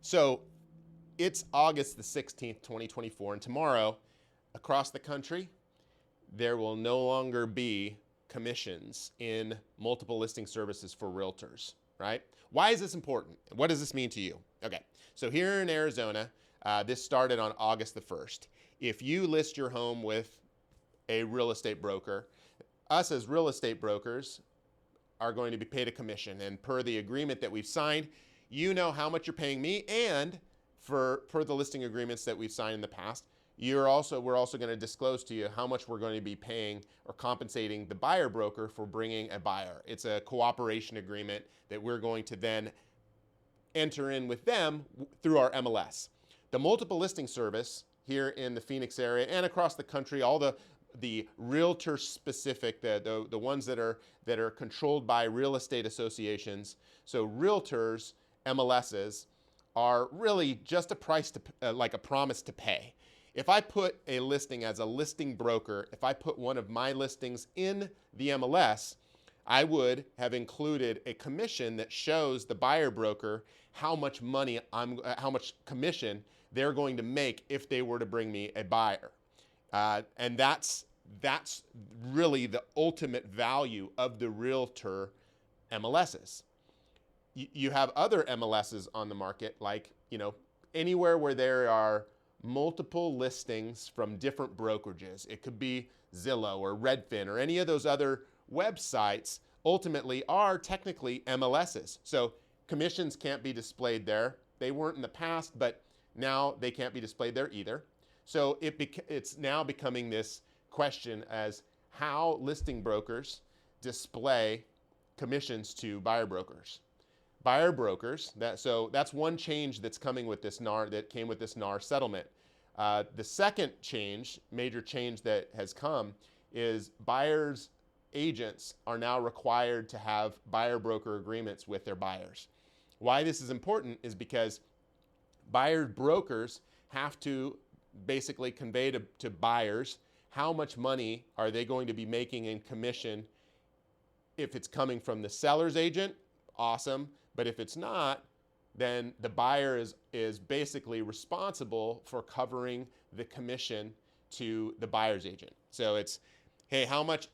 So it's August the 16th, 2024, and tomorrow, across the country, there will no longer be commissions in multiple listing services for realtors, right? Why is this important? What does this mean to you? Okay, so here in Arizona, this started on August the 1st. If you list your home with a real estate broker, us as real estate brokers are going to be paid a commission. And per the agreement that we've signed, you know how much you're paying me, and per the listing agreements that we've signed in the past, we're also going to disclose to you how much we're going to be paying or compensating the buyer broker for bringing a buyer. It's a cooperation agreement that we're going to then enter in with them through our MLS. The multiple listing service here in the Phoenix area and across the country, all the realtor specific, the ones that are controlled by real estate associations. So realtors, MLSs, are really just a price to like a promise to pay. If I put a listing as a listing broker, if I put one of my listings in the MLS, I would have included a commission that shows the buyer broker how much commission they're going to make if they were to bring me a buyer. And that's really the ultimate value of the realtor MLSs. You have other MLSs on the market, like, anywhere where there are multiple listings from different brokerages. It could be Zillow or Redfin or any of those other websites, ultimately are technically MLSs. So commissions can't be displayed there. They weren't in the past, but now they can't be displayed there either. So it's now becoming this question as how listing brokers display commissions to buyer brokers. Buyer brokers, that's one change that's coming with this NAR, that came with this NAR settlement. The second major change that has come, is buyers agents are now required to have buyer broker agreements with their buyers. Why this is important is because buyer brokers have to basically convey to buyers how much money are they going to be making in commission. If it's coming from the seller's agent, awesome. But if it's not, then the buyer is basically responsible for covering the commission to the buyer's agent. So it's, hey, how much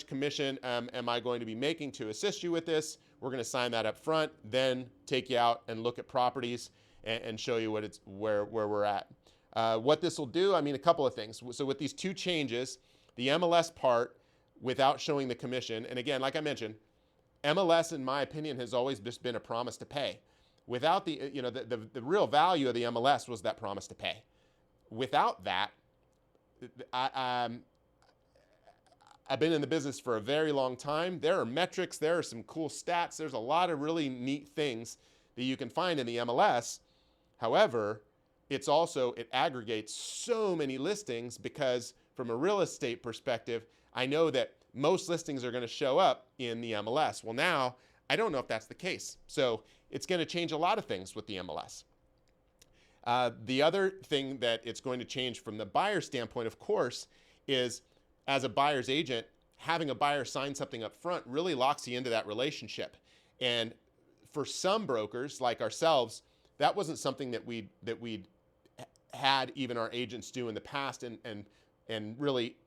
commission am I going to be making to assist you with this? We're going to sign that up front, then take you out and look at properties and show you where we're at. What this will do, a couple of things. So with these two changes, the MLS part without showing the commission, and again, like I mentioned, MLS, in my opinion, has always just been a promise to pay. Without the real value of the MLS was that promise to pay. Without that, I've been in the business for a very long time. There are metrics, there are some cool stats, there's a lot of really neat things that you can find in the MLS. However, it aggregates so many listings, because from a real estate perspective, I know that most listings are going to show up in the MLS. Well, now I don't know if that's the case. So it's going to change a lot of things with the MLS. The other thing that it's going to change from the buyer standpoint, of course, is as a buyer's agent, having a buyer sign something up front really locks you into that relationship. And for some brokers like ourselves, that wasn't something that we'd had even our agents do in the past, and really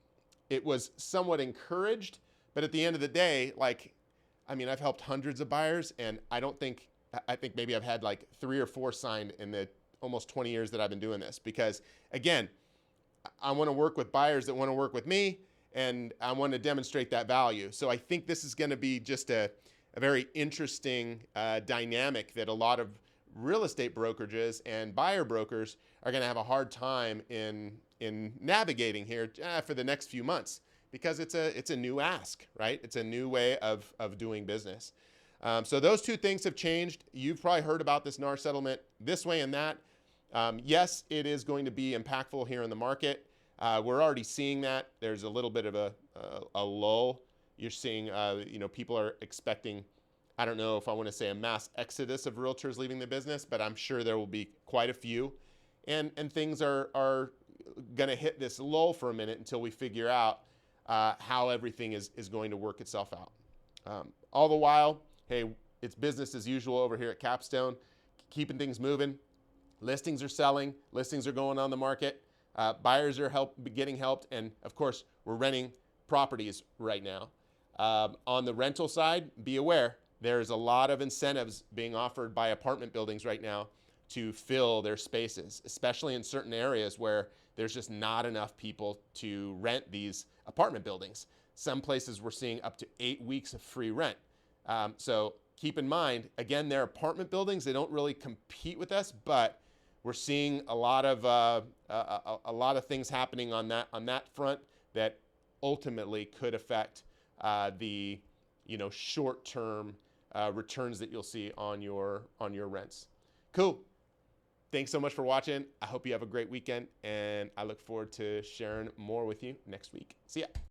it was somewhat encouraged. But at the end of the day, I've helped hundreds of buyers, and I think maybe I've had like 3 or 4 signed in the almost 20 years that I've been doing this, because again, I want to work with buyers that want to work with me, and I want to demonstrate that value. So I think this is going to be just a very interesting dynamic that a lot of real estate brokerages and buyer brokers are going to have a hard time in navigating here for the next few months, because it's a new ask, right? It's a new way of doing business. So those two things have changed. You've probably heard about this NAR settlement this way and that. Yes, it is going to be impactful here in the market. We're already seeing that. There's a little bit of a lull. You're seeing, people are expecting, I don't know if I want to say a mass exodus of realtors leaving the business, but I'm sure there will be quite a few. And things are going to hit this lull for a minute until we figure out how everything is going to work itself out. All the while, hey, it's business as usual over here at Capstone, keeping things moving. Listings are selling, listings are going on the market, buyers are getting helped, and of course, we're renting properties right now. On the rental side, be aware, there's a lot of incentives being offered by apartment buildings right now to fill their spaces, especially in certain areas where there's just not enough people to rent these apartment buildings. Some places we're seeing up to 8 weeks of free rent. So keep in mind, again, they're apartment buildings. They don't really compete with us, but we're seeing a lot of things happening on that front that ultimately could affect the short-term returns that you'll see on your rents. Cool. Thanks so much for watching. I hope you have a great weekend, and I look forward to sharing more with you next week. See ya.